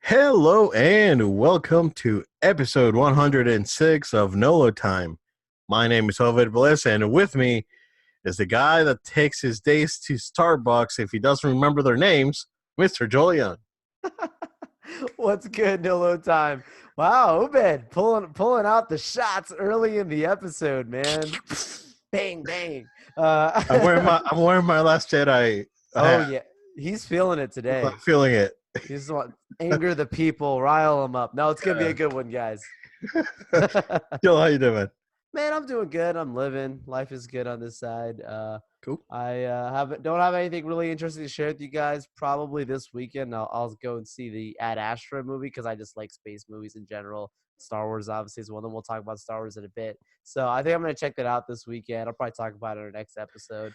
Hello and welcome to episode 106 of Nolo Time. My name is Ovid Bliss, and with me is the guy that takes his days to Starbucks if he doesn't remember their names, Mr. Jolion. What's good, Nilo time? Wow, Obed pulling out the shots early in the episode, man. Bang bang. I'm wearing Uh, my I'm wearing my Last Jedi oh hat. yeah, he's feeling it I'm today. feeling it. He's want anger the people, rile them up. No, it's gonna be a good one, guys. Jill, how you doing? Man, I'm doing good. I'm living. Life is good on this side. Cool. I haven't don't have anything really interesting to share with you guys. Probably this weekend, I'll go and see the Ad Astra movie because I just like space movies in general. Star Wars obviously is one of them. We'll talk about Star Wars in a bit. So I think I'm gonna check that out this weekend. I'll probably talk about it in our next episode.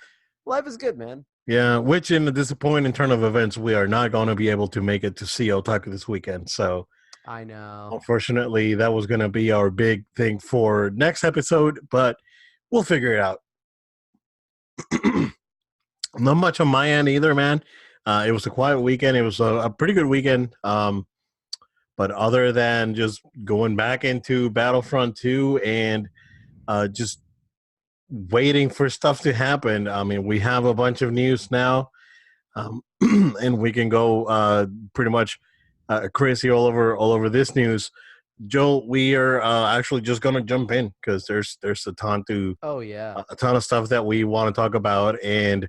Life is good, man. Yeah, which in the disappointing turn of events, we are not going to be able to make it to see Otaku this weekend. So I know. unfortunately, that was going to be our big thing for next episode, but we'll figure it out. Not much on my end either, man. It was a quiet weekend. It was a pretty good weekend. But other than just going back into Battlefront 2 and just waiting for stuff to happen, I mean, we have a bunch of news now, and we can go pretty much crazy all over this news. Joel, we are actually just gonna jump in because there's Oh yeah. a ton of stuff that we want to talk about, and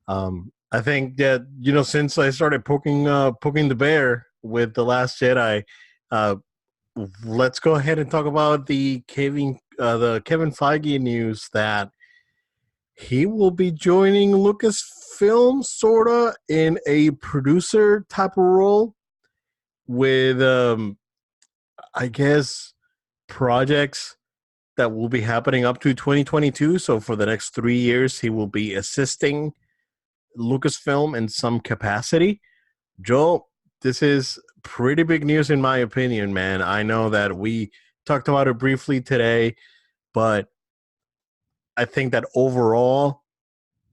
I think that since I started poking the bear with the Last Jedi, uh, let's go ahead and talk about the Kevin Feige news that he will be joining Lucasfilm sorta in a producer type of role with I guess projects that will be happening up to 2022. So for the next 3 years, he will be assisting Lucasfilm in some capacity. Joel, this is pretty big news in my opinion, man. I know that we talked about it briefly today, but I think that overall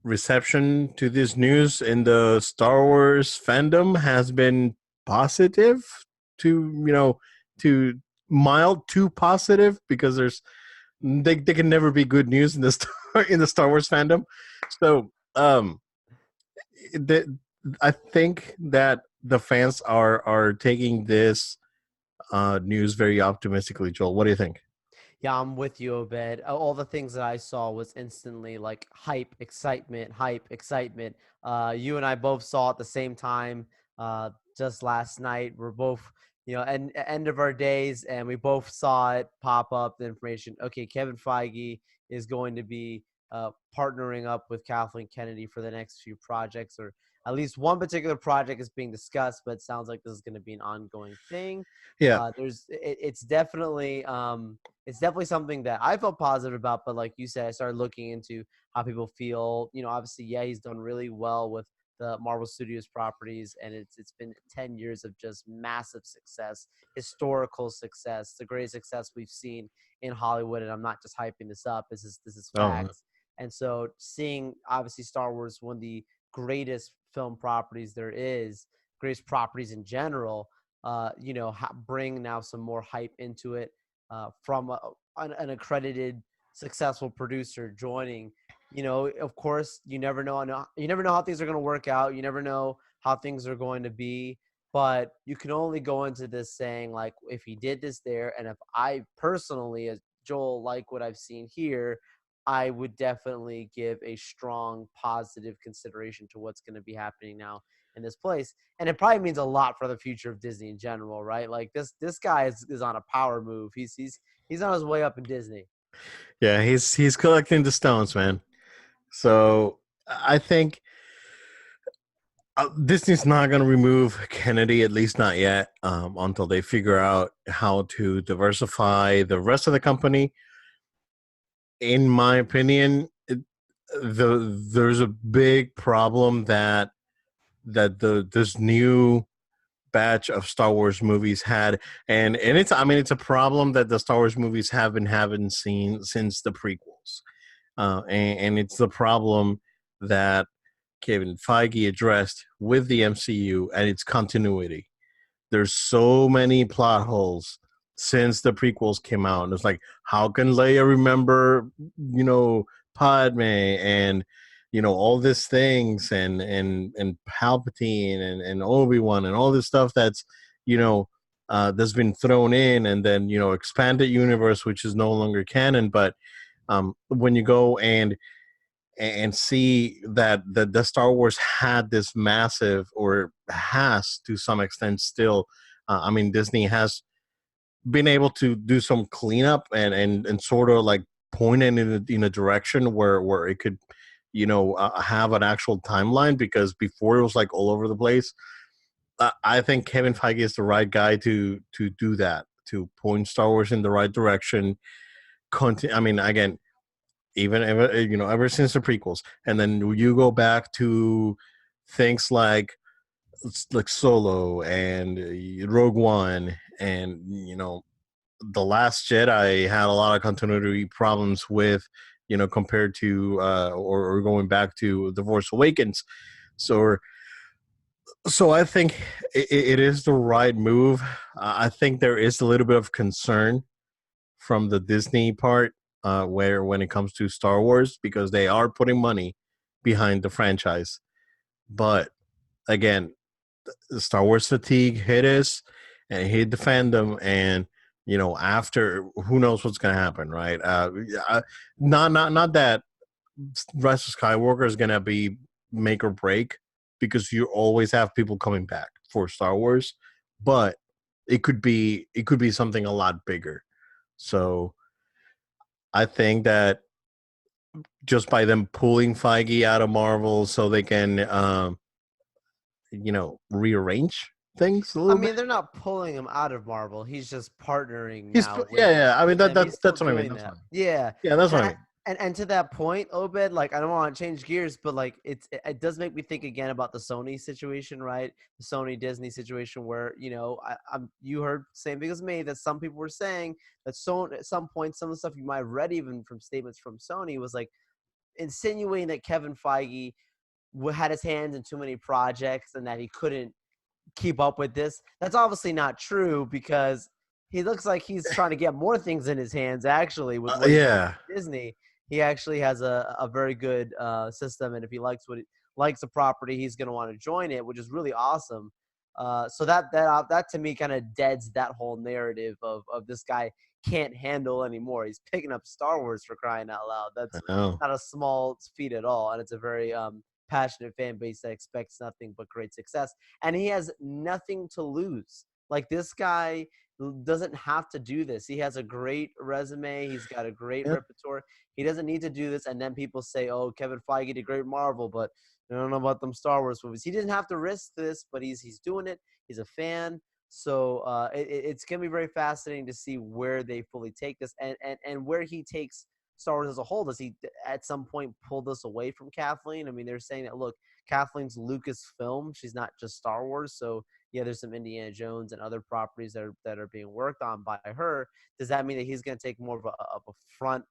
reception to this news in the Star Wars fandom has been positive to, to mild to positive because they can never be good news in the in the Star Wars fandom. So, the, I think that the fans are taking this news very optimistically. Joel, what do you think? Yeah, I'm with you, Obed. All the things that I saw was instantly like hype, excitement, hype, excitement. You and I both saw at the same time just last night. We're both, end of our days, and we both saw it pop up. The information. Okay, Kevin Feige is going to be partnering up with Kathleen Kennedy for the next few projects, or at least one particular project is being discussed. But it sounds like this is going to be an ongoing thing. Yeah, It's definitely it's definitely something that I felt positive about, but like you said, I started looking into how people feel. Obviously, yeah, he's done really well with the Marvel Studios properties, and it's been 10 years of just massive success, historical success, the greatest success we've seen in Hollywood. And I'm not just hyping this up. This is oh, facts. And so seeing obviously Star Wars, one of the greatest film properties there is, greatest properties in general, bring now some more hype into it from an accredited, successful producer joining. Of course, you never know. You never know how things are going to work out. You never know how things are going to be. But you can only go into this saying, like, if he did this there, and if I personally, as Joel, like what I've seen here, I would definitely give a strong positive consideration to what's going to be happening now in this place. And it probably means a lot for the future of Disney in general, right? Like this guy is on a power move. He's on his way up in Disney. yeah, he's collecting the stones, man. So I think Disney's not going to remove Kennedy, at least not yet, until they figure out how to diversify the rest of the company. In my opinion, there's a big problem that this new batch of Star Wars movies had, and it's a problem that the Star Wars movies haven't seen since the prequels, and it's the problem that Kevin Feige addressed with the MCU and its continuity. there's so many plot holes since the prequels came out, and it's like, how can Leia remember, Padme, and all these things, and Palpatine, and Obi-Wan, and all this stuff you know that's been thrown in, and then expanded universe, which is no longer canon. But when you go and see that the Star Wars had this massive, or has to some extent still, I mean, Disney has been able to do some cleanup, and sort of like point it in a direction where it could have an actual timeline, because before it was like all over the place. I think Kevin Feige is the right guy to do that, to point Star Wars in the right direction. I mean, again, even ever ever since the prequels, and then you go back to things like Solo and Rogue One, and the Last Jedi had a lot of continuity problems with, compared to or going back to The Force Awakens. So so I think it is the right move. I think there is a little bit of concern from the Disney part, where when it comes to Star Wars, because they are putting money behind the franchise. But again, the Star Wars fatigue hit us, and hit the fandom, and after, who knows what's gonna happen, right? Not that Rise of Skywalker is gonna be make or break, because you always have people coming back for Star Wars, but it could be something a lot bigger. So I think that just by them pulling Feige out of Marvel, so they can rearrange things a I little bit. mean, they're not pulling him out of Marvel. He's just partnering He's now yeah, yeah. I mean, with them. He's still that's what I mean. doing That's what that. I mean. Yeah. Yeah, that's And what I I, mean. and to that point, Obed, like I don't want to change gears, but like it does make me think again about the Sony situation, right? The Sony Disney situation where, I'm you heard same thing as me, that some people were saying that so at some point some of the stuff you might have read even from statements from Sony was like insinuating that Kevin Feige had his hands in too many projects and that he couldn't keep up with this. That's obviously not true, because he looks like he's trying to get more things in his hands actually with what he's doing Yeah, with Disney. He actually has a very good system, and if he likes a property, he's going to want to join it, which is really awesome. So that to me kind of deads that whole narrative of this guy can't handle anymore. He's picking up Star Wars, for crying out loud. I That's know. not a small feat at all, and it's a very passionate fan base that expects nothing but great success, and he has nothing to lose. Like, this guy doesn't have to do this. He has a great resume. He's got a great Yeah, repertoire. He doesn't need to do this. And then people say, "Oh, Kevin Feige did great Marvel, but I don't know about them Star Wars movies." He didn't have to risk this, but he's doing it. He's a fan. So it's gonna be very fascinating to see where they fully take this, and where he takes Star Wars as a whole. Does he at some point pull this away from Kathleen? I mean, they're saying that, look, Kathleen's Lucasfilm. She's not just Star Wars. So yeah, there's some Indiana Jones and other properties that are being worked on by her. Does that mean that he's going to take more of a front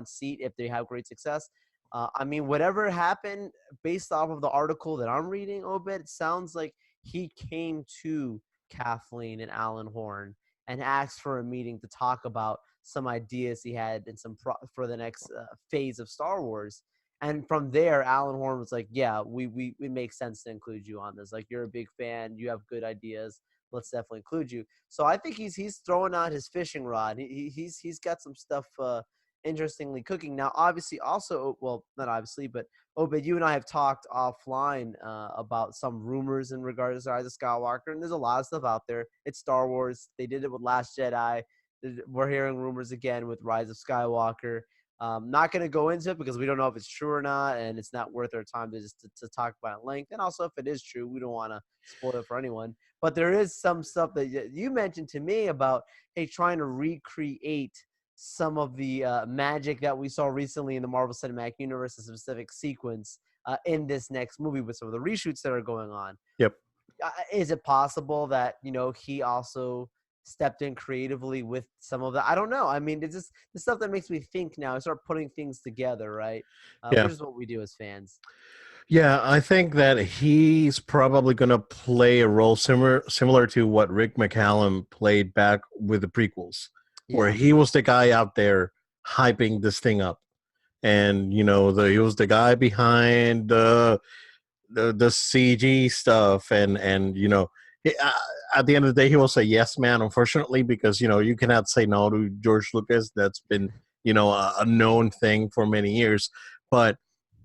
seat if they have great success? I mean, whatever happened, based off of the article that I'm reading, Obed, it sounds like he came to Kathleen and Alan Horn and asked for a meeting to talk about some ideas he had and for the next phase of Star Wars. And from there, Alan Horn was like, "Yeah, we it makes sense to include you on this. Like, you're a big fan, you have good ideas. Let's definitely include you." So I think he's throwing out his fishing rod. He's got some stuff interestingly cooking now. Obviously, also, well, not obviously, but Obed, you and I have talked offline about some rumors in regards to Rise of Skywalker, and there's a lot of stuff out there. It's Star Wars. They did it with Last Jedi. We're hearing rumors again with Rise of Skywalker. Not going to go into it because we don't know if it's true or not, and it's not worth our time to talk about at length. And also, if it is true, we don't want to spoil it for anyone. But there is some stuff that you mentioned to me about, hey, trying to recreate some of the magic that we saw recently in the Marvel Cinematic Universe, a specific sequence in this next movie with some of the reshoots that are going on. yep, Is it possible that he also stepped in creatively with some of that? I don't know. I mean, it's just the stuff that makes me think now. I start putting things together, right? yeah. Which is what we do as fans. Yeah, I think that he's probably going to play a role similar to what Rick McCallum played back with the prequels, where Yeah. he was the guy out there hyping this thing up, and he was the guy behind the CG stuff, and at the end of the day, he was a yes man. Unfortunately, because you cannot say no to George Lucas. That's been a known thing for many years, but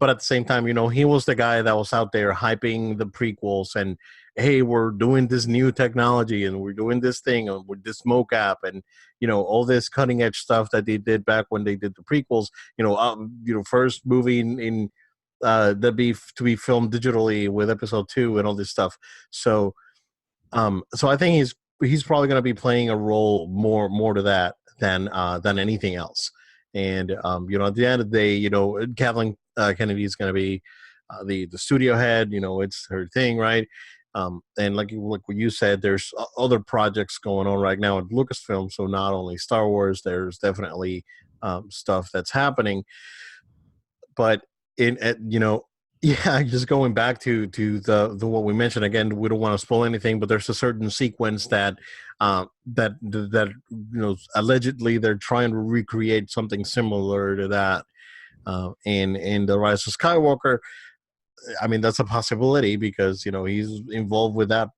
at the same time, he was the guy that was out there hyping the prequels and hey, we're doing this new technology and we're doing this thing with this mocap and all this cutting edge stuff that they did back when they did the prequels. First movie in that be to be filmed digitally with episode 2 and all this stuff. So so I think he's probably going to be playing a role more to that than anything else. And at the end of the day, Kathleen Kennedy is going to be the studio head. It's her thing, right? And like what you said, there's other projects going on right now at Lucasfilm. So not only Star Wars, there's definitely stuff that's happening. But in yeah, just going back to the what we mentioned again, we don't want to spoil anything, but there's a certain sequence that allegedly they're trying to recreate something similar to that in the Rise of Skywalker. I mean, that's a possibility because he's involved with that,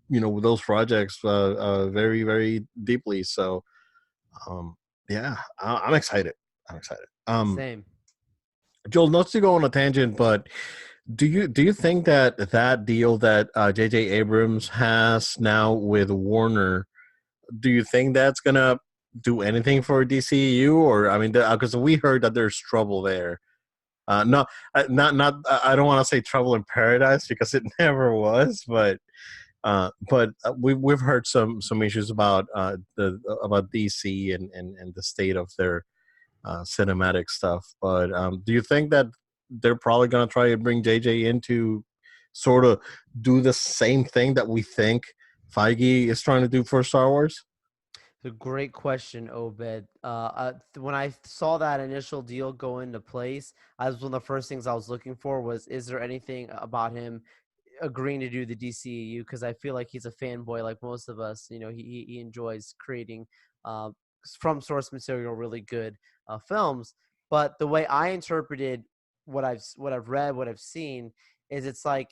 with those projects very very deeply. So yeah, I'm excited. I'm excited. Same. Joel, not to go on a tangent, but do you think that deal that J.J. Abrams has now with Warner, do you think that's gonna do anything for DCU? Or I mean, because we heard that there's trouble there. No, not. I don't want to say trouble in paradise because it never was, but we've heard some issues about the about DC and the state of their cinematic stuff. But do you think that they're probably going to try to bring JJ in to sort of do the same thing that we think Feige is trying to do for Star Wars? It's a great question, Obed. When I saw that initial deal go into place, I was one of the first things I was looking for was, is there anything about him agreeing to do the DCEU? Because I feel like he's a fanboy, like most of us. He enjoys creating uh, from source material really good films. But the way I interpreted what I've read, what I've seen, is it's like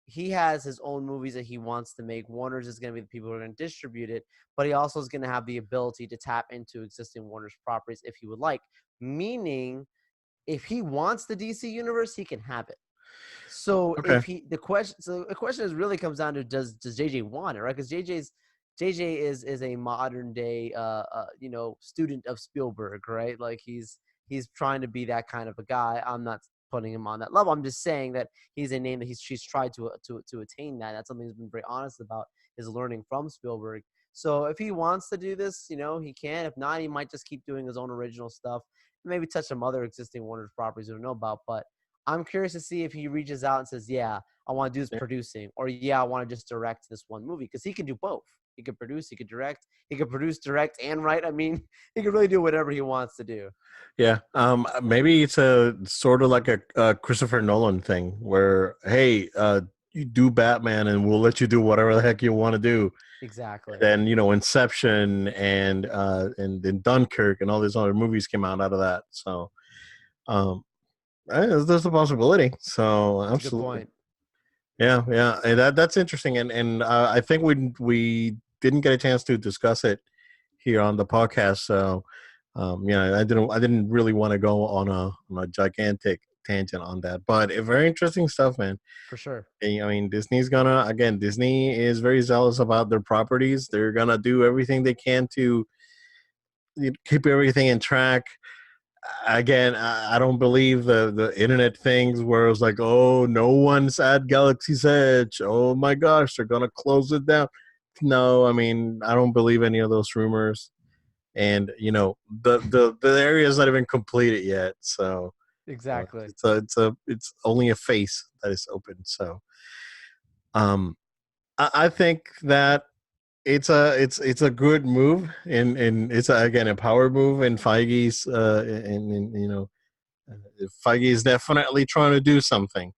he has his own movies that he wants to make. Warner's is going to be the people who are going to distribute it, but he also is going to have the ability to tap into existing Warner's properties if he would like. Meaning, if he wants the DC universe, he can have it. So Okay. if he the question is really comes down to does JJ want it, right? Because JJ is a modern day student of Spielberg, right? Like he's trying to be that kind of a guy. I'm not putting him on that level. I'm just saying that he's a name that she's tried to attain that. That's something he's been very honest about, is learning from Spielberg. So if he wants to do this, he can. If not, he might just keep doing his own original stuff. Maybe touch some other existing Warner's properties we don't know about. But I'm curious to see if he reaches out and says, "Yeah, I want to do this producing," or "Yeah, I want to just direct this one movie," because he can do both. He could produce, he could direct, he could produce, direct, and write. I mean, he could really do whatever he wants to do. Yeah. Maybe it's a sort of like a Christopher Nolan thing where, hey, you do Batman and we'll let you do whatever the heck you want to do. Exactly. Then Inception and then Dunkirk and all these other movies came out of that. So there's a possibility. So That's a good absolutely. point. Yeah, yeah, and that's interesting, and I think we didn't get a chance to discuss it here on the podcast. So, yeah, I didn't really want to go on a gigantic tangent on that, but very interesting stuff, man. For sure. I mean, Disney is very zealous about their properties. They're gonna do everything they can to keep everything in track. Again, I don't believe the internet things where it's like, oh, no one's at Galaxy's Edge. Oh my gosh, they're gonna close it down. No, I mean, I don't believe any of those rumors. And the area is not even completed yet, so Exactly. it's only a face that is open. So I think that it's a good move, and it's again a power move in Feige's Feige is definitely trying to do something,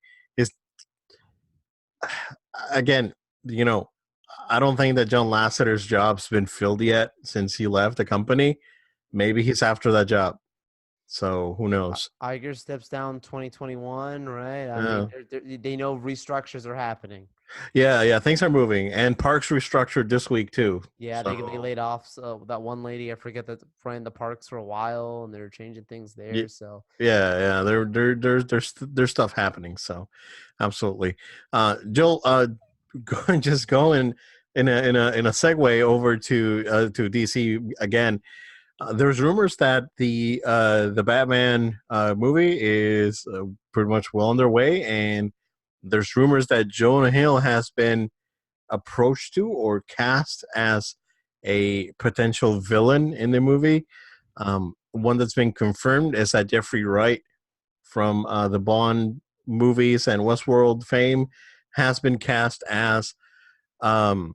again, you know, I don't think that John Lasseter's job's been filled yet since he left the company. Maybe he's after that job. So who knows? Iger steps down 2021, right? I mean, Yeah. they know restructures are happening. Yeah. Things are moving, and Parks restructured this week too. Yeah, they So laid off that one lady. I forget that ran the parks for a while, and they're changing things there. y- So yeah. There's stuff happening. So absolutely, Joel. Just going in a segue over to DC again. There's rumors that the Batman movie is pretty much well underway, and there's rumors that Jonah Hill has been approached to or cast as a potential villain in the movie. One that's been confirmed is that Jeffrey Wright from the Bond movies and Westworld fame has been cast as um,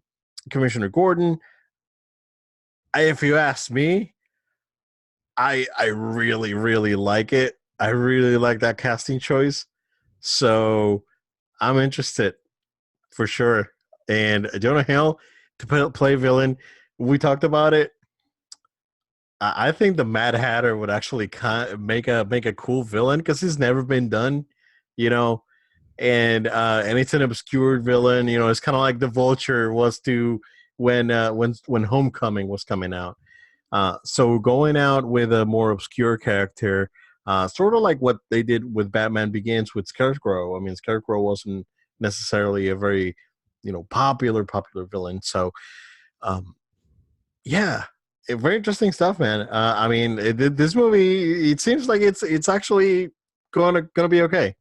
Commissioner Gordon. If you ask me, I really like it. I really like that casting choice. So I'm interested for sure. And Jonah Hill to play villain, we talked about it. I think the Mad Hatter would actually make a cool villain because he's never been done, you know. And it's an obscure villain, you know. It's kind of like the Vulture was to when Homecoming was coming out. So going out with a more obscure character, sort of like what they did with Batman Begins with Scarecrow. I mean, Scarecrow wasn't necessarily a very, popular villain. So, um, yeah, very interesting stuff, man. I mean, this movie, it seems like it's actually gonna be okay.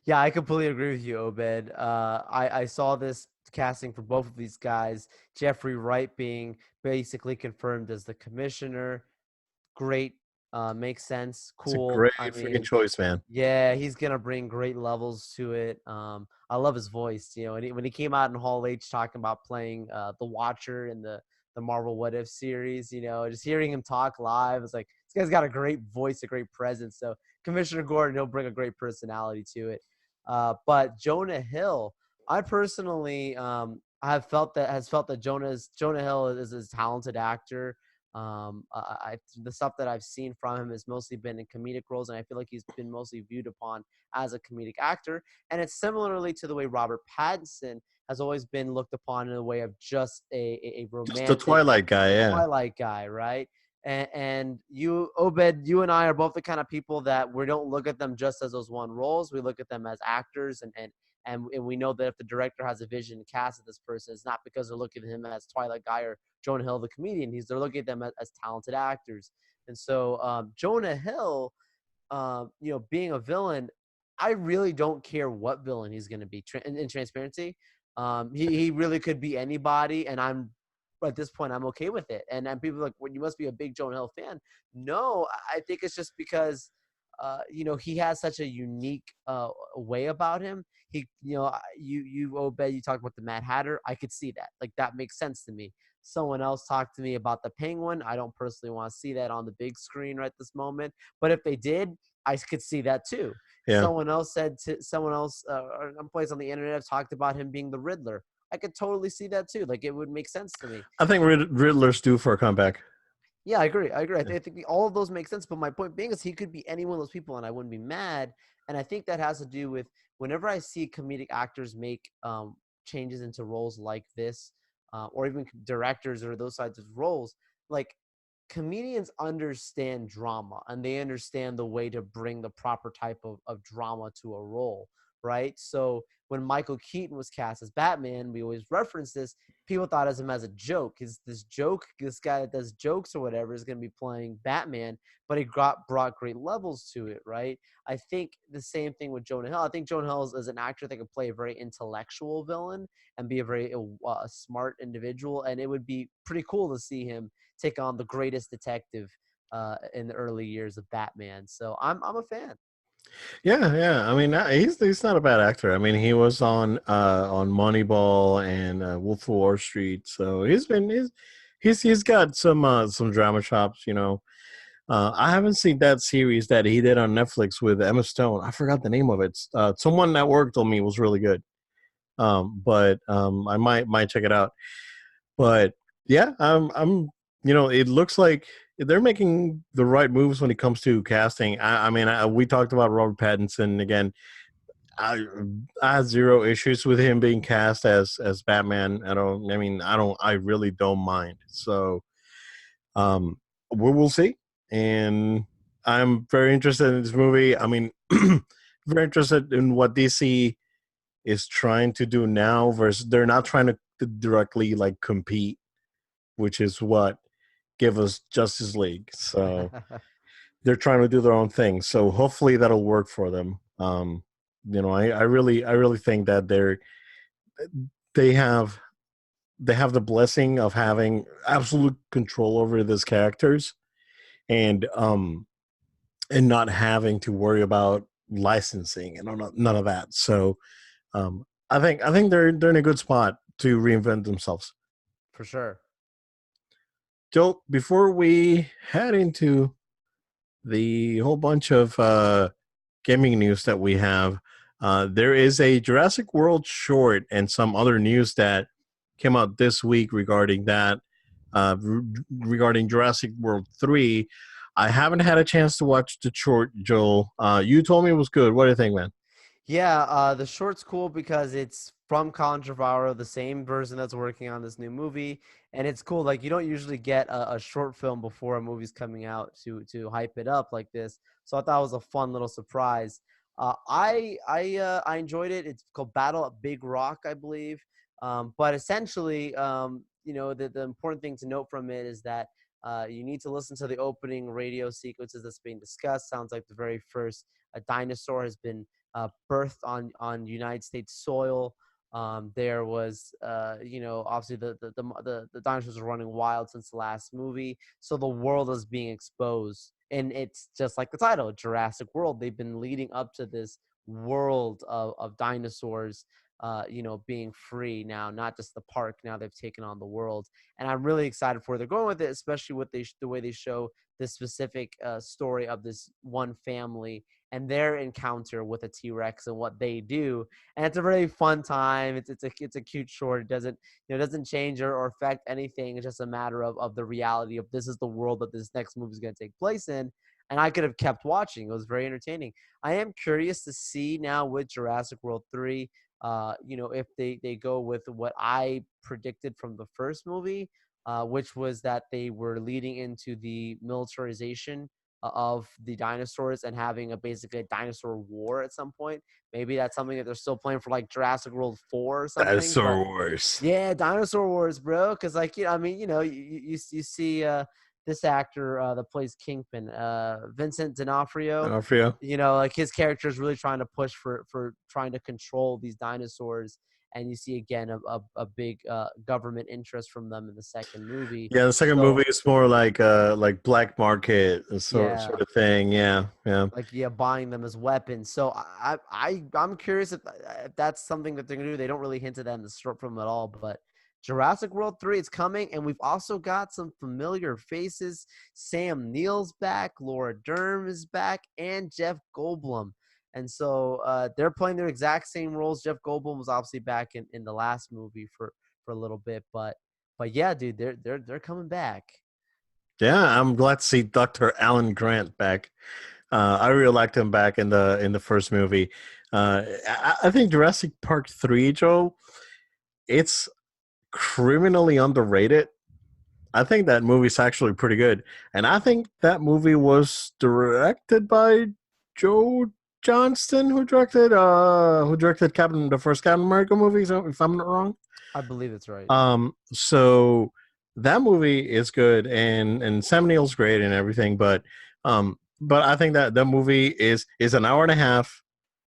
yeah, I completely agree with you, Obed. I saw this casting for both of these guys. Jeffrey Wright being basically confirmed as the commissioner. Great, makes sense. It's a Cool. great I freaking mean, choice, man. yeah, he's gonna bring great levels to it. I love his voice. You know, when he came out in Hall H talking about playing the Watcher in the Marvel What If series, you know, just hearing him talk live, it's like this guy's got a great voice, a great presence. So Commissioner Gordon, he'll bring a great personality to it. But Jonah Hill, I personally have felt that Jonah Hill is a talented actor. The stuff that I've seen from him has mostly been in comedic roles, and I feel like he's been mostly viewed upon as a comedic actor. And it's similarly to the way Robert Pattinson has always been looked upon in a way of just a Just the romantic Twilight guy, yeah. Twilight guy, right? And you, Obed, you and I are both the kind of people that we don't look at them just as those one roles. We look at them as actors, and we know that if the director has a vision to cast this person, it's not because they're looking at him as Twilight guy or Jonah Hill, the comedian. They're looking at them as talented actors. And so Jonah Hill, being a villain, I really don't care what villain he's going to be. In transparency, he really could be anybody, and I'm at this point I'm okay with it. And people are like, well, you must be a big Jonah Hill fan. No, I think it's just because he has such a unique way about him. You Obed, you talked about the Mad Hatter. I could see that. Like that makes sense to me. Someone else talked to me about the Penguin. I don't personally want to see that on the big screen right this moment. But if they did, I could see that too. Yeah. Someone else, some place on the internet have talked about him being the Riddler. I could totally see that too. Like it would make sense to me. I think Riddler's due for a comeback. Yeah, I agree. Yeah. I think all of those make sense. But my point being is he could be any one of those people, and I wouldn't be mad. And I think that has to do with whenever I see comedic actors make changes into roles like this, or even directors or those sides of roles, like comedians understand drama and they understand the way to bring the proper type of drama to a role, right? So when Michael Keaton was cast as Batman, we always reference this. People thought of him as a joke. Is this joke? This guy that does jokes or whatever is going to be playing Batman, but he brought great levels to it, right? I think the same thing with Jonah Hill. I think Jonah Hill is an actor that can play a very intellectual villain and be a very smart individual, and it would be pretty cool to see him take on the greatest detective in the early years of Batman. So I'm a fan. Yeah. I mean, he's not a bad actor. I mean, he was on Moneyball and Wolf of Wall Street, so he's got some drama chops. I haven't seen that series that he did on Netflix with Emma Stone. I forgot the name of it. Someone that worked on me was really good. But I might check it out. But yeah, it looks like they're making the right moves when it comes to casting. I mean, we talked about Robert Pattinson again. I I had zero issues with him being cast as Batman. I really don't mind. So um, we'll see. And I'm very interested in this movie. I mean, very interested in what DC is trying to do now versus they're not trying to directly like compete, which is what give us Justice League. So they're trying to do their own thing. So hopefully that'll work for them. I really think that they have they have the blessing of having absolute control over these characters and not having to worry about licensing and none of that. So I think they're in a good spot to reinvent themselves. For sure. Joel, before we head into the whole bunch of gaming news that we have, there is a Jurassic World short and some other news that came out this week regarding that, regarding Jurassic World 3. I haven't had a chance to watch the short, Joel. You told me it was good. What do you think, man? Yeah, the short's cool because it's from Colin Trevorrow, the same person that's working on this new movie, and it's cool. Like you don't usually get a short film before a movie's coming out to hype it up like this. So I thought it was a fun little surprise. I enjoyed it. It's called Battle at Big Rock, I believe. But essentially, the important thing to note from it is that you need to listen to the opening radio sequences that's being discussed. Sounds like the very first a dinosaur has been birthed on United States soil. There was, obviously the dinosaurs are running wild since the last movie, so the world is being exposed, and it's just like the title, Jurassic World. They've been leading up to this world of dinosaurs, being free now, not just the park. Now they've taken on the world, and I'm really excited for where they're going with it, especially with the way they show this specific story of this one family and their encounter with a T-Rex and what they do. And it's a really fun time. It's a cute short. It doesn't change or affect anything. It's just a matter of the reality of this is the world that this next movie is going to take place in. And I could have kept watching. It was very entertaining. I am curious to see now with Jurassic World 3, if they go with what I predicted from the first movie, which was that they were leading into the militarization of the dinosaurs and having basically a dinosaur war at some point. Maybe that's something that they're still playing for like Jurassic World 4 or something. But Dinosaur Wars. yeah, dinosaur wars, bro. Because you see this actor that plays Kingpin, Vincent D'Onofrio. D'Onofrio. Like his character is really trying to push for trying to control these dinosaurs, and you see again a big government interest from them in the second movie. Yeah, the second movie So is more like black market yeah, sort of thing. Yeah, yeah. like yeah, buying them as weapons. So I'm curious if that's something that they're gonna do. They don't really hint at that in the short film at all, but Jurassic World 3 is coming, and we've also got some familiar faces. Sam Neill's back, Laura Dern is back, and Jeff Goldblum. And so they're playing their exact same roles. Jeff Goldblum was obviously back in the last movie for a little bit, but yeah, dude, they're coming back. Yeah, I'm glad to see Dr. Alan Grant back. I really liked him back in the first movie. I think Jurassic Park 3, Joe, it's criminally underrated. I think that movie's actually pretty good, and I think that movie was directed by Joe Johnston, who directed the first Captain America movies, if I'm not wrong. I believe it's right. So that movie is good, and Sam Neill's great and everything, but I think that movie is an hour and a half,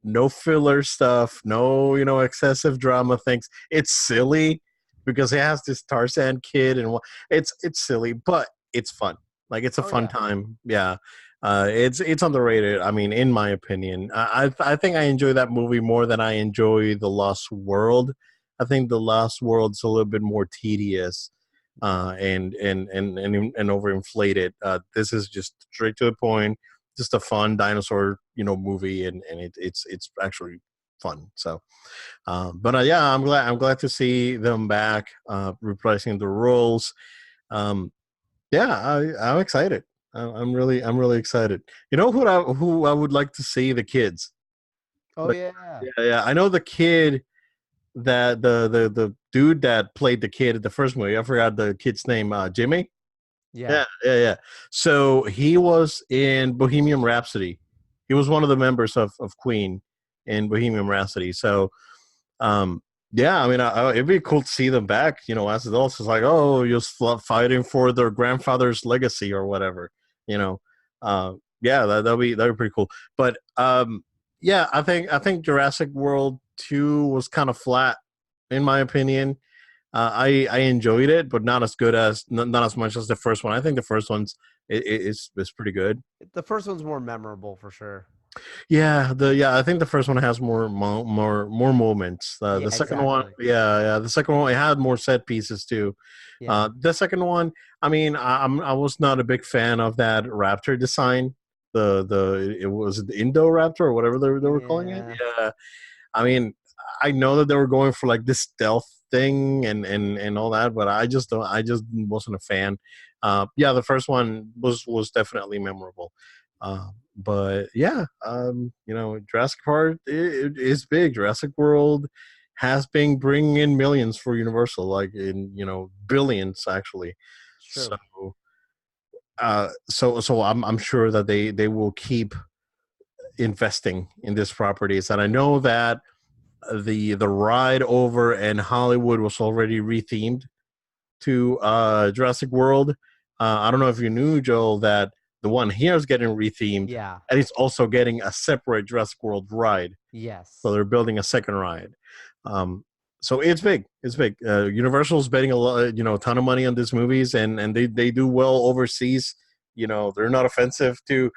no filler stuff, no excessive drama things. It's silly because it has this Tarzan kid, and it's silly, but it's fun. Like it's a Oh fun yeah. time. Yeah. It's underrated. I mean, in my opinion, I think I enjoy that movie more than I enjoy The Lost World. I think The Lost World's a little bit more tedious, Yeah. and overinflated. This is just straight to the point, just a fun dinosaur movie, and it's actually fun. So, yeah, I'm glad to see them back, replacing the roles. Um, yeah, I'm excited. I'm really excited. You know who I would like to see? The kids. Oh Like, yeah, yeah. I know the kid that the dude that played the kid at the first movie. I forgot the kid's name. Jimmy. yeah, Yeah. So he was in Bohemian Rhapsody. He was one of the members of Queen in Bohemian Rhapsody. So, um, yeah, I mean, it'd be cool to see them back. As adults, it's like, oh, you're fighting for their grandfather's legacy or whatever. You know, yeah, that'd be pretty cool. But yeah, I think Jurassic World 2 was kind of flat, in my opinion. I enjoyed it, but not as good as not as much as the first one. I think the first one's is pretty good. the first one's more memorable for sure. I think the first one has more moments. Yeah, The second one, exactly. the second one, it had more set pieces too. Yeah, The second one, I mean, I was not a big fan of that raptor design. It was the Indo Raptor or whatever they were calling it. yeah, Yeah, I mean, I know that they were going for like this stealth thing and all that, but I just wasn't a fan. Yeah, the first one was definitely memorable. But yeah, Jurassic Park is big. Jurassic World has been bringing in millions for Universal, like in billions actually. it's So, true. I'm sure that they will keep investing in these properties, and I know that the ride over in Hollywood was already rethemed to Jurassic World. I don't know if you knew, Joel, that the one here is getting rethemed, Yeah. and it's also getting a separate Jurassic World ride. So Yes. they're building a second ride. Um, so it's big. It's big. Universal's betting a ton of money on these movies, and they do well overseas. They're not offensive to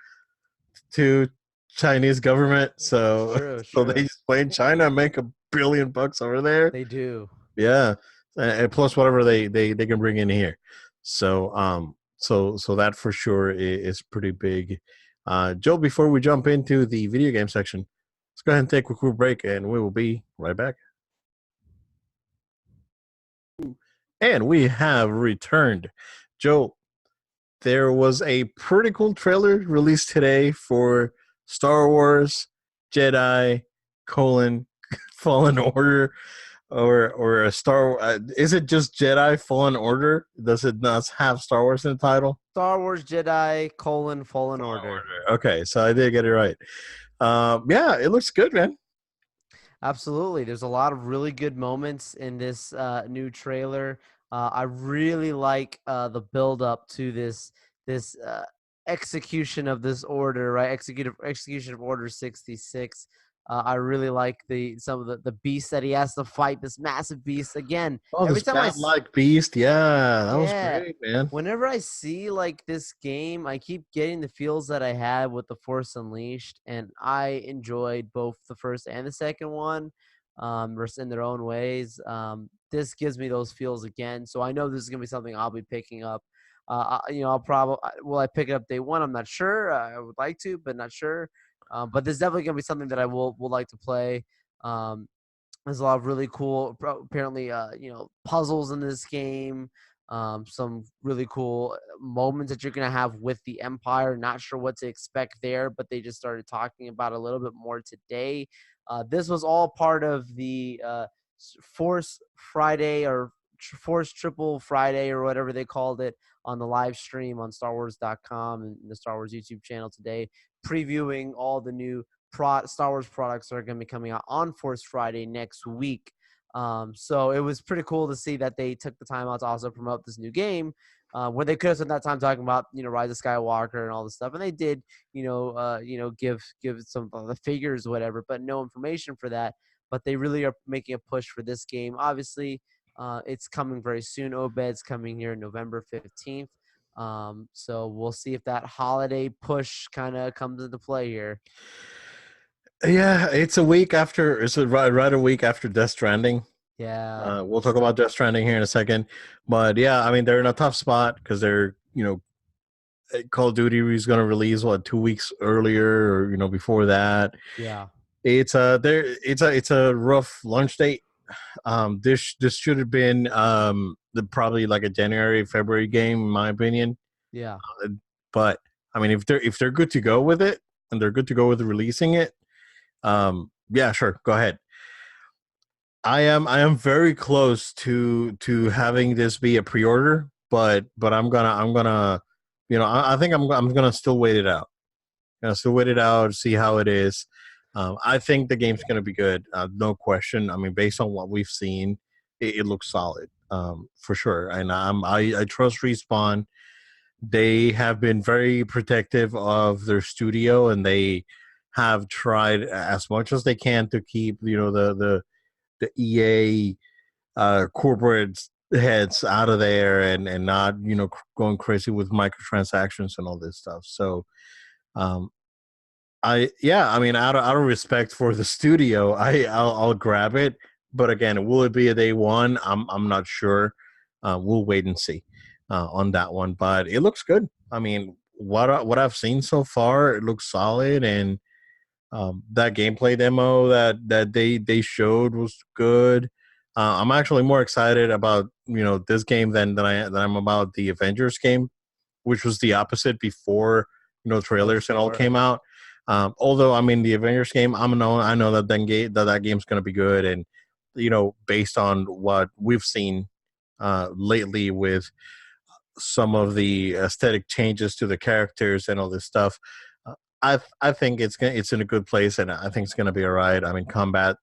Chinese government. It's So true. It's so they true. just play in China and make $1 billion over there. They do. Yeah, and plus whatever they can bring in here. So that for sure is pretty big. Joe, before we jump into the video game section, let's go ahead and take a quick break, and we will be right back. And we have returned. Joe, there was a pretty cool trailer released today for Star Wars Jedi colon Fallen Order, or a Star. Is it just Jedi Fallen Order? Does it not have Star Wars in the title? Star Wars Jedi Fallen Fallen Order. Order. Okay, so I did get it right. Yeah, it looks good, man. Absolutely. There's a lot of really good moments in this new trailer. I really like the build up to this execution of this order, right? Execution of Order 66. I really like some of the beasts that he has to fight. This massive beast again. Oh, Every this time bat-like beast. Yeah, that was yeah, great, man. whenever I see like this game, I keep getting the feels that I had with The Force Unleashed, and I enjoyed both the first and the second one, in their own ways. This gives me those feels again, so I know this is gonna be something I'll be picking up. I'll probably will I pick it up day one? I'm not sure. I would like to, but not sure. But this is definitely gonna be something that I will like to play. Um, there's a lot of really cool, apparently, puzzles in this game. Some really cool moments that you're gonna have with the Empire. Not sure what to expect there, but they just started talking about a little bit more today. This was all part of the Force Friday or Force Triple Friday or whatever they called it on the live stream on StarWars.com and the Star Wars YouTube channel today, previewing all the new Star Wars products that are going to be coming out on Force Friday next week. So it was pretty cool to see that they took the time out to also promote this new game, where they could have spent that time talking about Rise of Skywalker and all this stuff, and they did give some of the figures or whatever, but no information for that. But they really are making a push for this game. Obviously, it's coming very soon. Obed's coming here November 15th. So we'll see if that holiday push kind of comes into play here. Yeah, it's a week after. It's right a week after Death Stranding. Yeah, We'll talk about Death Stranding here in a second, but yeah, I mean they're in a tough spot because they're Call of Duty is going to release 2 weeks earlier or before that. yeah, it's a rough launch date. This should have been probably like a January February game in my opinion. Yeah. But I mean, if they're good to go with it and they're good to go with releasing it, yeah, sure, go ahead. I am very close to having this be a pre-order, but I'm gonna I think I'm gonna still wait it out. Still wait it out, see how it is. I think the game's gonna be good, no question. I mean, based on what we've seen, it looks solid, for sure. And I trust Respawn. They have been very protective of their studio, and they have tried as much as they can to keep the EA corporate heads out of there, and not going crazy with microtransactions and all this stuff. So um, I mean, out of respect for the studio, I'll grab it. But again, will it be a day one? I'm not sure. We'll wait and see on that one. But it looks good. I mean, what I've seen so far, it looks solid, and that gameplay demo that they showed was good. I'm actually more excited about this game than I'm about the Avengers game, which was the opposite before Oh, trailers and all sure. came out. Although I mean the Avengers game, I know that game's gonna be good, and based on what we've seen lately with some of the aesthetic changes to the characters and all this stuff. Uh, I think it's in a good place, and I think it's gonna be all right. I mean, combat.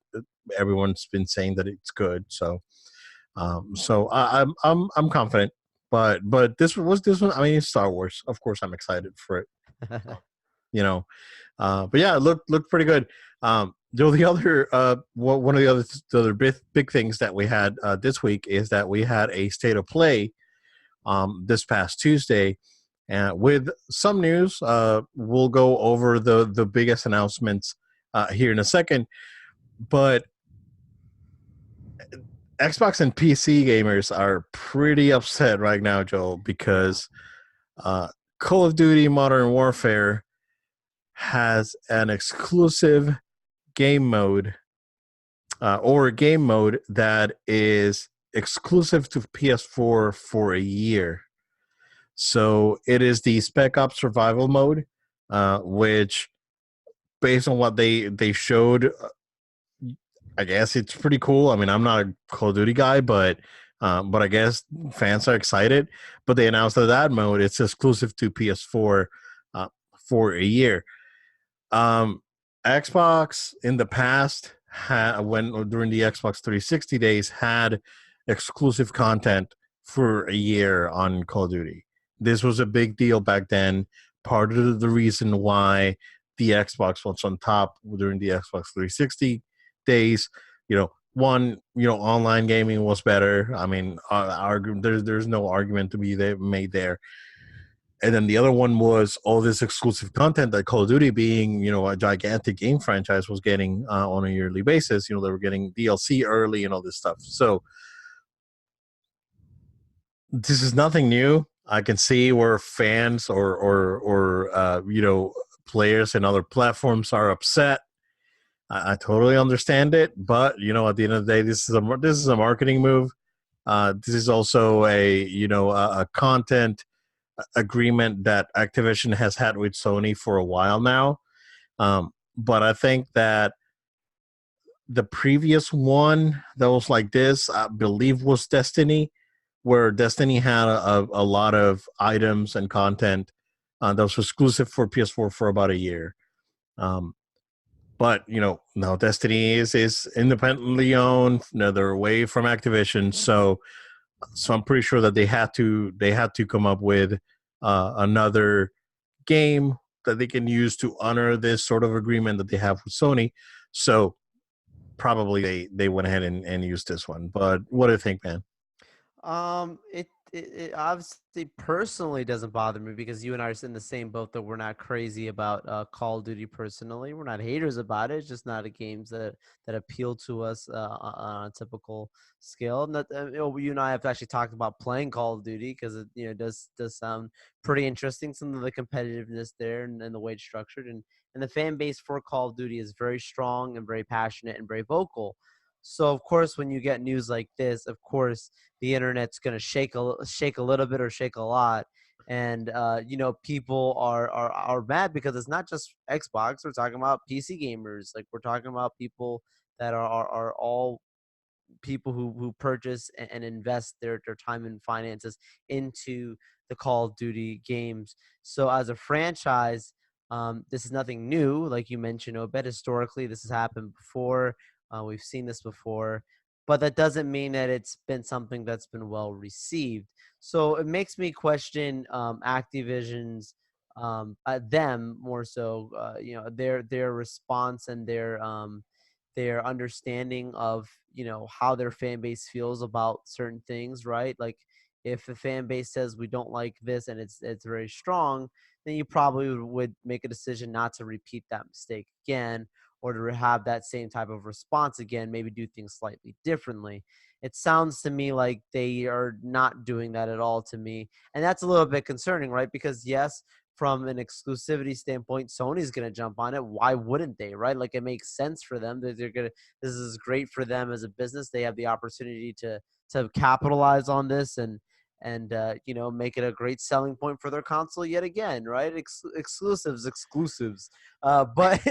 Everyone's been saying that it's good, so I'm confident. But this one. I mean, it's Star Wars. Of course, I'm excited for it. You know, but yeah, it looked pretty good. The other one of the other big things that we had this week is that we had a state of play this past Tuesday. And with some news, we'll go over the biggest announcements here in a second. But Xbox and PC gamers are pretty upset right now, Joel, because Call of Duty Modern Warfare has an exclusive game mode or a game mode that is exclusive to PS4 for a year. So it is the Spec Ops Survival mode, which, based on what they showed, I guess it's pretty cool. I mean, I'm not a Call of Duty guy, but I guess fans are excited. But they announced that mode it's exclusive to PS4 for a year. Um, Xbox in the past when during the Xbox 360 days had exclusive content for a year on Call of Duty. This was a big deal back then. Part of the reason why the Xbox was on top during the Xbox 360 days, one, online gaming was better. I mean, there's no argument to be made there. And then the other one was all this exclusive content that Call of Duty, being a gigantic game franchise, was getting on a yearly basis. They were getting DLC early and all this stuff. So this is nothing new. I can see where fans or players and other platforms are upset. I totally understand it, but at the end of the day, this is a marketing move. This is also a content agreement that Activision has had with Sony for a while now. But I think that the previous one that was like this, I believe, was Destiny, where Destiny had a lot of items and content that was exclusive for PS4 for about a year. But now Destiny is independently owned. They're away from Activision, so I'm pretty sure that they had to come up with another game that they can use to honor this sort of agreement that they have with Sony. So probably they went ahead and used this one. But what do you think, man? it obviously personally doesn't bother me because you and I are in the same boat that we're not crazy about Call of Duty personally. We're not haters about it. It's just not a games that appeal to us on a typical scale. And that, you and I have actually talked about playing Call of Duty because it does sound pretty interesting. Some of the competitiveness there and the way it's structured and the fan base for Call of Duty is very strong and very passionate and very vocal. So of course, when you get news like this, of course the internet's going to shake a little bit or shake a lot, and people are mad because it's not just Xbox. We're talking about PC gamers, like we're talking about people that are all people who purchase and invest their time and finances into the Call of Duty games. So as a franchise, this is nothing new. Like you mentioned, Obed, historically, this has happened before. We've seen this before, but that doesn't mean that it's been something that's been well received. So it makes me question Activision's them more so, their response and their understanding of how their fan base feels about certain things, right? Like if the fan base says we don't like this and it's very strong, then you probably would make a decision not to repeat that mistake again or to have that same type of response again, maybe do things slightly differently. It sounds to me like they are not doing that at all to me, and that's a little bit concerning, right? Because yes, from an exclusivity standpoint, Sony's going to jump on it. Why wouldn't they, right? Like it makes sense for them. They're going to, this is great for them as a business. They have the opportunity to capitalize on this and make it a great selling point for their console yet again, right? Exclusives. But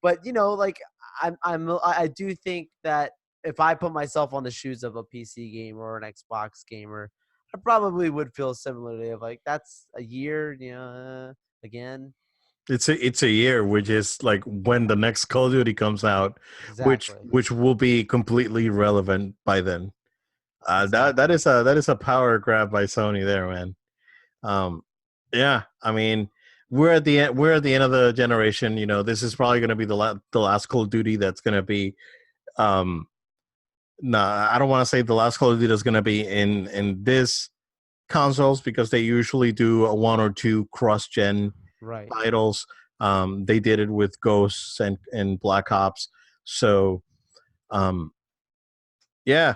but like I do think that if I put myself on the shoes of a PC gamer or an Xbox gamer, I probably would feel similarly of like that's a year, again. It's a year, which is like when the next Call of Duty comes out, which Exactly. which will be completely relevant by then. That Exactly. is a power grab by Sony there, man. Um, yeah, I mean, we're at the end of the generation. You know, this is probably going to be the last Call of Duty that's going to be. Um, nah, I don't want to say the last Call of Duty is going to be in this consoles because they usually do a one or two cross gen Right. titles. They did it with Ghosts and Black Ops. So, um, yeah,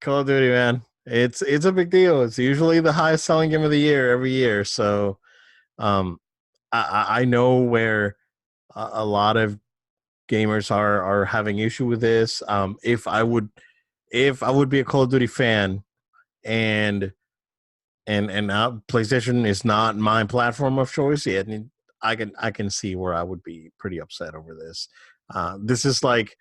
Call of Duty, man, it's a big deal. It's usually the highest selling game of the year every year. So, um, I know where a lot of gamers are having issue with this. If I would be a Call of Duty fan and PlayStation is not my platform of choice yet, and I can see where I would be pretty upset over this. This is like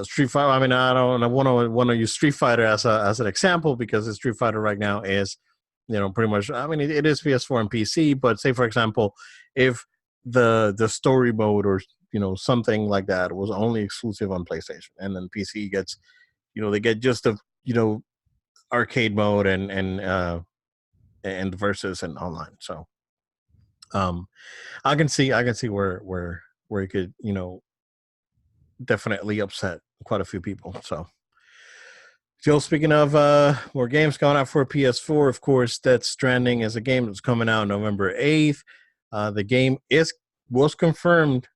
Street Fighter. I mean, I don't want to use Street Fighter as an example because the Street Fighter right now is, pretty much. I mean, it is PS4 and PC, but say for example, if the story mode or something like that was only exclusive on PlayStation, and then PC gets, they get just the arcade mode and the versus and online. So um, I can see where it could definitely upset quite a few people. So Joe, speaking of more games coming out for PS4, of course, Death Stranding is a game that's coming out November 8th. The game was confirmed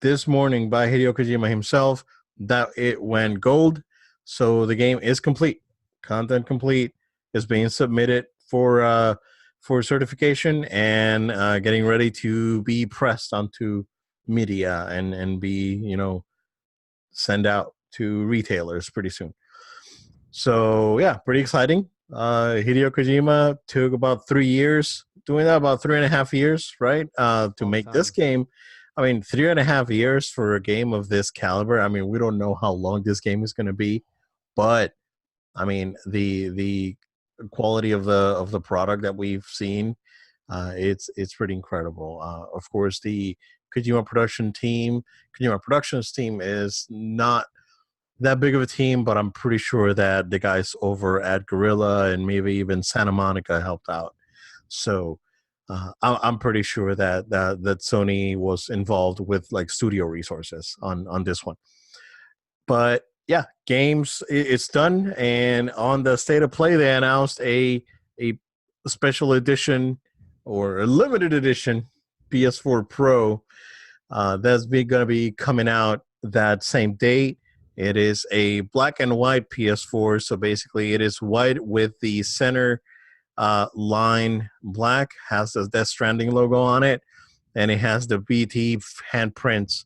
this morning by Hideo Kojima himself that it went gold. So the game is complete. Content complete is being submitted for certification and getting ready to be pressed onto media and be sent out to retailers pretty soon. So yeah, pretty exciting. Hideo Kojima took about 3 years doing that, about 3.5 years, right? To Long make this time. game. I mean, 3.5 years for a game of this caliber. I mean, we don't know how long this game is going to be, but I mean, the quality of the product that we've seen, it's pretty incredible. Of course, the Kojima Productions team is not that big of a team, but I'm pretty sure that the guys over at Gorilla and maybe even Santa Monica helped out. So I'm pretty sure that Sony was involved with like studio resources on this one. But yeah, games, it's done. And on the State of Play, they announced a special edition or a limited edition PS4 Pro that's going to be coming out that same date. It is a black and white PS4, so basically it is white with the center line black, has the Death Stranding logo on it, and it has the BT handprints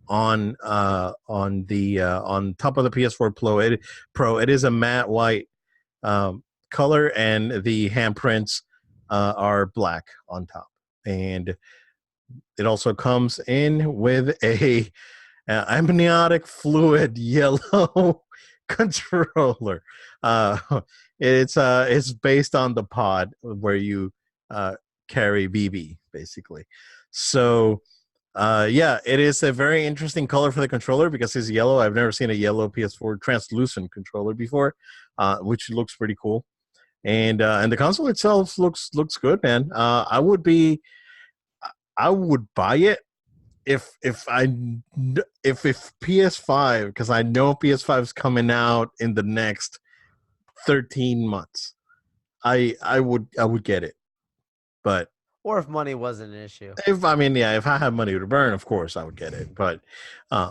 on top of the PS4 Pro. It is a matte white color, and the handprints are black on top. And it also comes in with a amniotic fluid yellow controller. It's based on the pod where you carry BB basically. So yeah, it is a very interesting color for the controller because it's yellow. I've never seen a yellow PS4 translucent controller before, which looks pretty cool. And the console itself looks good, man. I would buy it if PS5, because I know PS5 is coming out in the next 13 months. I would get it, but Or if money wasn't an issue. if I had money to burn, of course I would get it. Uh,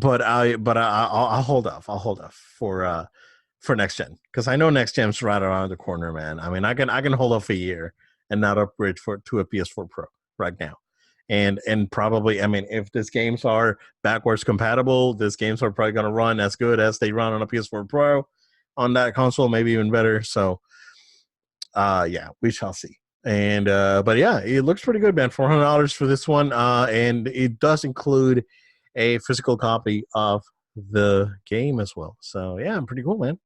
I'll hold off. I'll hold off for next gen because I know next gen's right around the corner, man. I mean, I can hold off a year and not upgrade to a PS4 Pro right now. And probably, I mean, if these games are backwards compatible, these games are probably going to run as good as they run on a PS4 Pro on that console, maybe even better. So, yeah, we shall see. And but yeah, it looks pretty good, man. $400 for this one, and it does include a physical copy of the game as well. So yeah, pretty cool, man.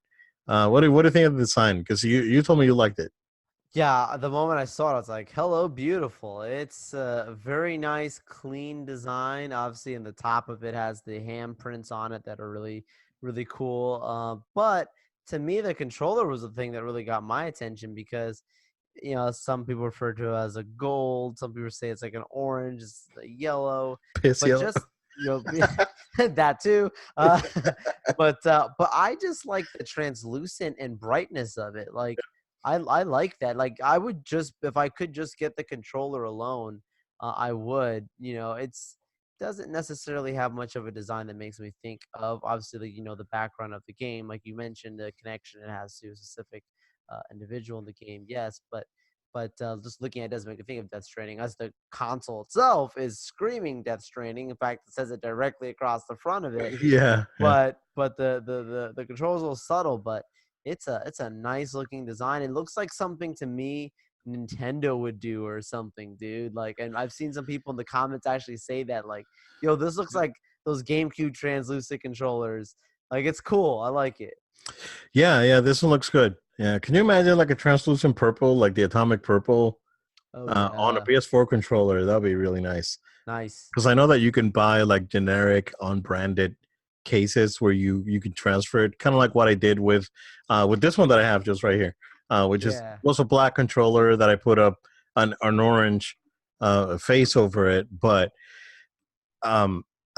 What do you think of the design? Because you told me you liked it. Yeah, the moment I saw it, I was like, "Hello, beautiful." It's a very nice, clean design. Obviously, in the top of it has the handprints on it that are really, really cool. But to me, the controller was the thing that really got my attention because, some people refer to it as a gold. Some people say it's like an orange, it's a yellow. Piss But yellow. just that too. But I just like the translucent and brightness of it. Like I like that. Like I would just if I could just get the controller alone, I would. It's doesn't necessarily have much of a design that makes me think of obviously the background of the game. Like you mentioned, the connection it has to a specific individual in the game. Yes, but just looking at it does make me think of Death Stranding, as the console itself is screaming Death Stranding. In fact, it says it directly across the front of it. Yeah, yeah. But the controls are a little subtle, but it's a nice looking design. It looks like something to me Nintendo would do or something, dude. Like, and I've seen some people in the comments actually say that, like, yo, this looks like those GameCube translucent controllers. Like, it's cool. I like it. Yeah, yeah, this one looks good. Yeah, can you imagine like a translucent purple, like the atomic purple, Oh on a yeah, PS4 controller? That'd be really nice. nice. Because I know that you can buy like generic unbranded cases where you can transfer it, kind of like what I did with this one that I have just right here, which is Yeah, was a black controller that I put up an orange face over it, but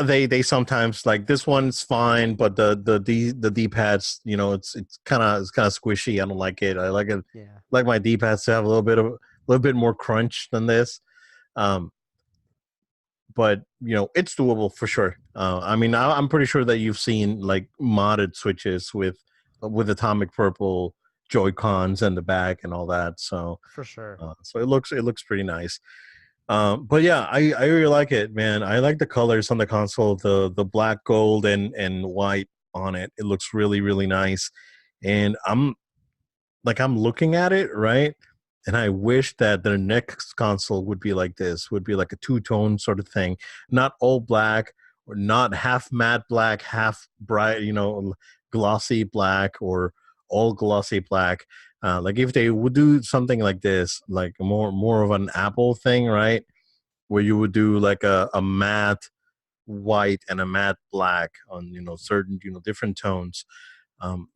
they sometimes like this one's fine, but the D pads, it's kind of squishy. I don't like it. I like it yeah, like my D pads to have a little bit more crunch than this. Um, but it's doable for sure. I mean, I'm pretty sure that you've seen like modded switches with atomic purple Joy Cons and the back and all that. So for sure. so it looks pretty nice. But yeah, I really like it, man. I like the colors on the console, the black, gold, and white on it. It looks really really nice, and I'm looking at it, right? And I wish that the next console would be like this, would be like a two-tone sort of thing, not all black or not half matte black, half bright, glossy black or all glossy black. Like if they would do something like this, like more of an Apple thing, right? Where you would do like a matte white and a matte black on certain different tones.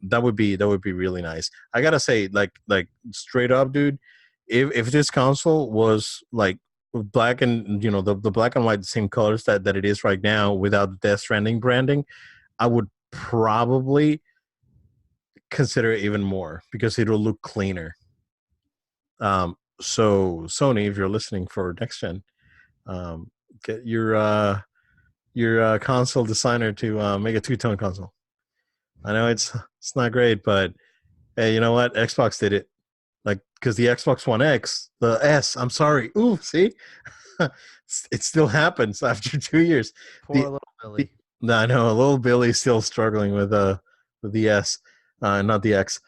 That would be really nice. I gotta say, like straight up, dude. If this console was like black and the black and white, the same colors that it is right now, without the Death Stranding branding, I would probably consider it even more because it'll look cleaner. So Sony, if you're listening for next gen, get your console designer to make a two-tone console. I know it's not great, but hey, you know what? Xbox did it. Like, because the Xbox One X, the S, I'm sorry. Ooh, see, it still happens after 2 years. Poor The, little the Billy. no, I know, little Billy's still struggling with the S, not the X.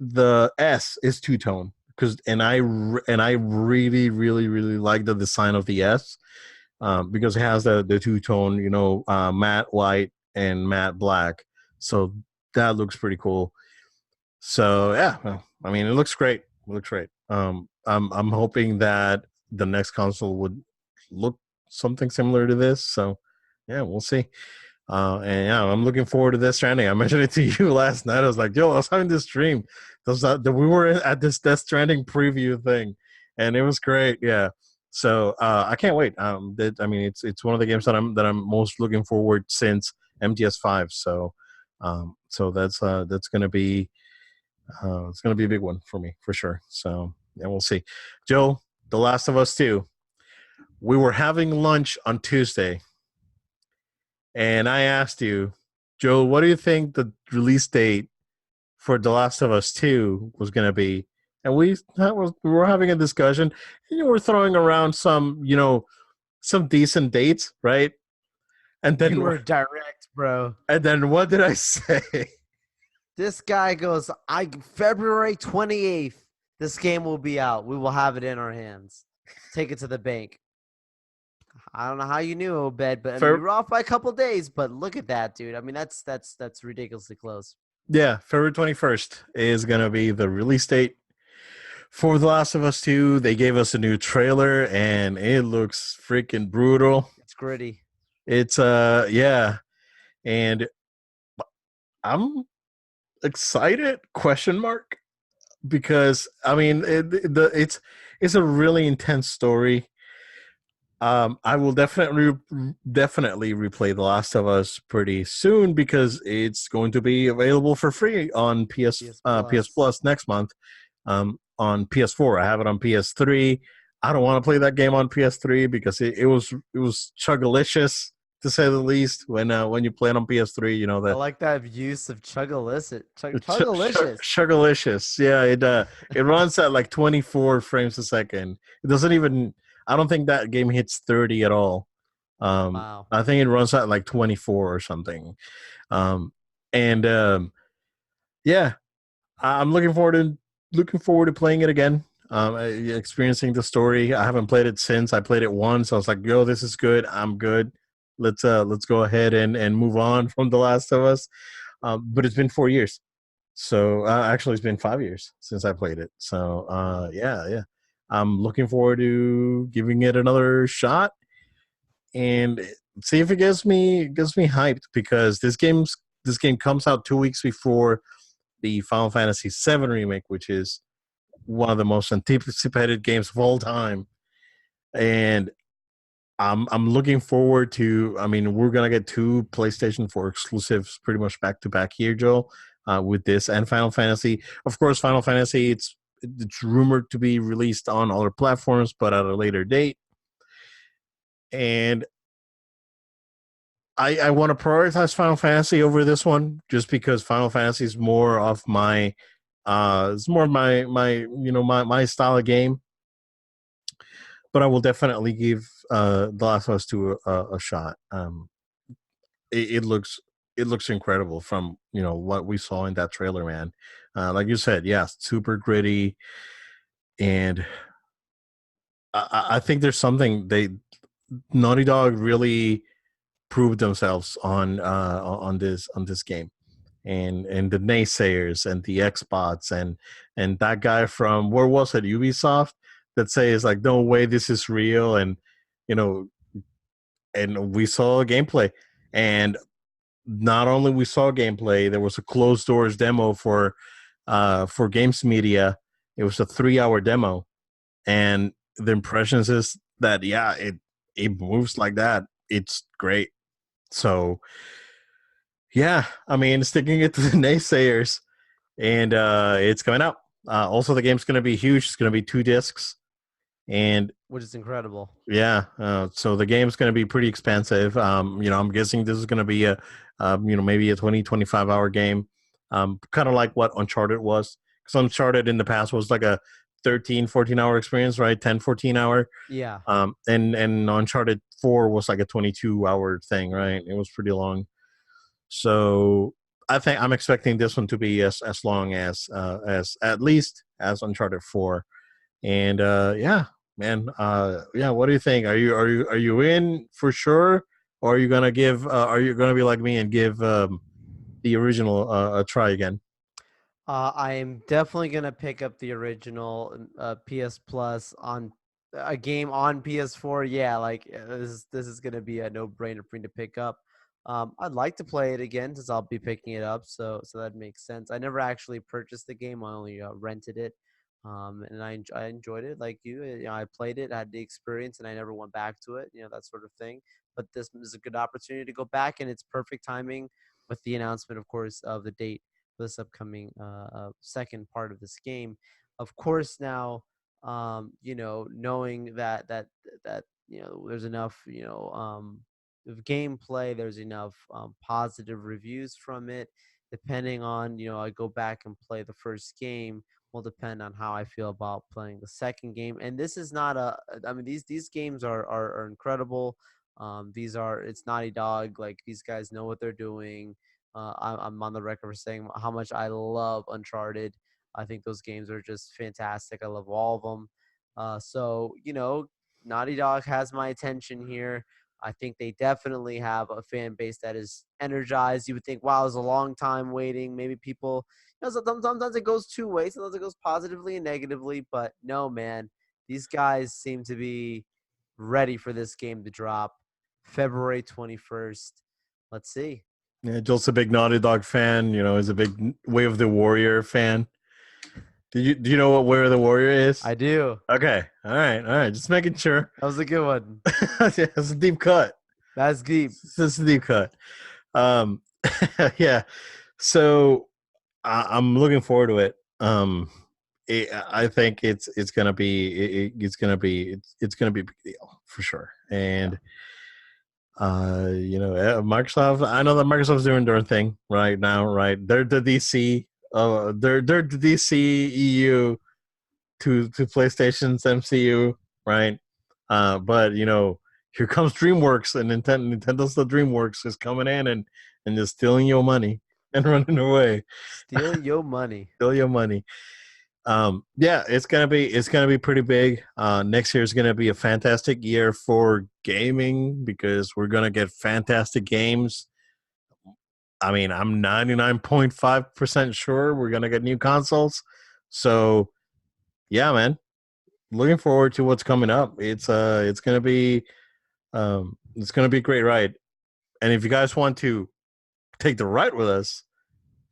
The S is two tone because and I really really like the design of the S, because it has the two tone, matte white and matte black. So that looks pretty cool. So yeah, well, I mean, it looks great. It looks great. I'm hoping that the next console would look something similar to this. So yeah, we'll see. And yeah, I'm looking forward to Death Stranding. I mentioned it to you last night. I was like, yo, I was having this dream. That we were at this Death Stranding preview thing, and it was great. Yeah. So I can't wait. I mean, it's one of the games that I'm most looking forward since MGS5. So that's gonna be it's gonna be a big one for me for sure. So yeah, we'll see. Joe, The Last of Us 2. We were having lunch on Tuesday, and I asked you, Joe, what do you think the release date for The Last of Us 2 was going to be? And we were having a discussion, and you were throwing around some decent dates, right? And You then were direct, bro. and then what did I say? This guy goes, February 28th, this game will be out. We will have it in our hands. Take it to the bank. I don't know how you knew, Obed, but I mean, you were off by a couple days, but look at that, dude. I mean, that's ridiculously close. Yeah, February 21st is going to be the release date for The Last of Us 2. They gave us a new trailer, and it looks freaking brutal. It's gritty. It's yeah, and I'm excited, question mark, because I mean it's a really intense story. I will definitely replay The Last of Us pretty soon because it's going to be available for free on PS PS Plus. Plus next month. On PS4, I have it on PS3. I don't want to play that game on PS3 because it was chuggalicious, to say the least. When you play it on PS3, I the like that use of chuggalicious. Sugarlicious. Yeah, it runs at like 24 frames a second. It doesn't even. I don't think that game hits 30 at all. Wow. I think it runs at like 24 or something. Um, and yeah, I'm looking forward to playing it again. Experiencing the story. I haven't played it since I played it once. I was like, yo, this is good. I'm good. Let's go ahead and move on from The Last of Us. But it's been 4 years. So actually, it's been 5 years since I played it. So yeah, I'm looking forward to giving it another shot and see if it gets me hyped because this game comes out 2 weeks before the Final Fantasy VII remake, which is one of the most anticipated games of all time, and I'm looking forward to. I mean, we're gonna get two PlayStation 4 exclusives pretty much back to back here, Joel, with this and Final Fantasy. Of course, Final Fantasy it's rumored to be released on other platforms, but at a later date. And I want to prioritize Final Fantasy over this one, just because Final Fantasy is more of my, it's more of my style of game. But I will definitely give The Last of Us 2 a shot. It looks incredible from what we saw in that trailer, man. Like you said, yeah, super gritty, and I think there's something Naughty Dog really proved themselves on this game, and the naysayers and the Xbots and that guy from where was it, Ubisoft, that says like no way this is real, and you know and we saw gameplay, and not only we saw gameplay, there was a closed doors demo for Games Media. It was a 3-hour demo, and the impressions is that yeah, it moves like that. It's great. So Yeah, I mean, sticking it to the naysayers, and it's coming out. Also, the game's going to be huge. It's going to be 2 discs, and which is incredible. yeah, so the game's going to be pretty expensive. I'm guessing this is going to be maybe a 20-25 hour game, kind of like what Uncharted was. Because Uncharted in the past was like a 13-14 hour experience, right? 10-14 hour. Yeah. And Uncharted 4 was like a 22-hour thing, right? It was pretty long. So I think I'm expecting this one to be as long as at least as Uncharted 4. And yeah, man, yeah. What do you think? Are you in for sure, or are you gonna give? Are you gonna be like me and give the original a try again? I am definitely gonna pick up the original PS Plus on a game on PS4. Yeah, like this is gonna be a no brainer for me to pick up. I'd like to play it again since I'll be picking it up, so that makes sense. I never actually purchased the game; I only rented it, and I enjoyed it like you. I played it, had the experience, and I never went back to it. That sort of thing. But this is a good opportunity to go back, and it's perfect timing with the announcement, of course, of the date this upcoming second part of this game. Of course, now knowing that there's enough of gameplay, there's enough positive reviews from it. Depending on I go back and play the first game will depend on how I feel about playing the second game. And this is not I mean these games are incredible. These are it's Naughty Dog, like these guys know what they're doing. I'm on the record for saying how much I love Uncharted. I think those games are just fantastic. I love all of them. So Naughty Dog has my attention here. I think they definitely have a fan base that is energized. You would think, wow, it's a long time waiting. Maybe people, sometimes it goes two ways. Sometimes it goes positively and negatively. But no, man, these guys seem to be ready for this game to drop February 21st. Let's see. Yeah, Joel's a big Naughty Dog fan. He's a big Way of the Warrior fan. Do you know what Way of the Warrior is? I do. Okay, all right. Just making sure. That was a good one. Yeah, it's a deep cut. That's deep. It's a deep cut. Um, yeah. So I'm looking forward to it. I think it's gonna be it's gonna be a big deal for sure. And Microsoft. I know that Microsoft's doing their thing right now. Right, they're the DC. They're the DC EU to PlayStation's MCU. Right, but here comes DreamWorks, and Nintendo's the DreamWorks is coming in and just stealing your money and running away. Steal your money. Steal your money. Yeah, it's gonna be pretty big. Next year is gonna be a fantastic year for gaming because we're gonna get fantastic games. I mean, I'm 99.5% sure we're gonna get new consoles. So yeah, man, looking forward to what's coming up. It's gonna be a great ride. And if you guys want to take the ride with us,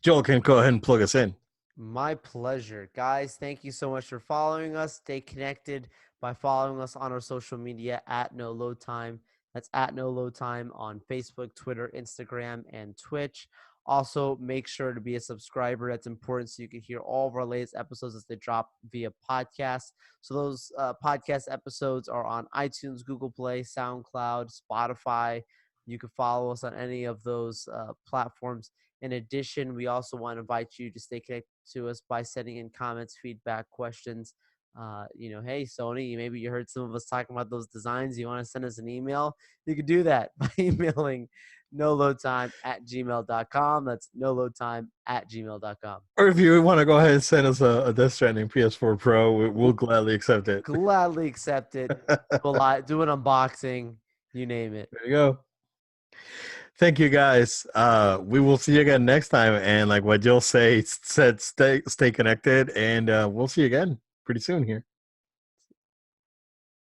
Joel can go ahead and plug us in. My pleasure. Guys, thank you so much for following us. Stay connected by following us on our social media at No Load Time. That's at No Load Time on Facebook, Twitter, Instagram, and Twitch. Also, make sure to be a subscriber. That's important so you can hear all of our latest episodes as they drop via podcast. So those podcast episodes are on iTunes, Google Play, SoundCloud, Spotify. You can follow us on any of those platforms. In addition, we also want to invite you to stay connected to us by sending in comments, feedback, questions. Hey, Sony, maybe you heard some of us talking about those designs. You want to send us an email? You can do that by emailing noloadtime@gmail.com. That's noloadtime@gmail.com. Or if you want to go ahead and send us a Death Stranding PS4 Pro, we'll gladly accept it. Gladly accept it. Do an unboxing. You name it. There you go. Thank you, guys. We will see you again next time. And like what Jill said, stay connected, and we'll see you again pretty soon here.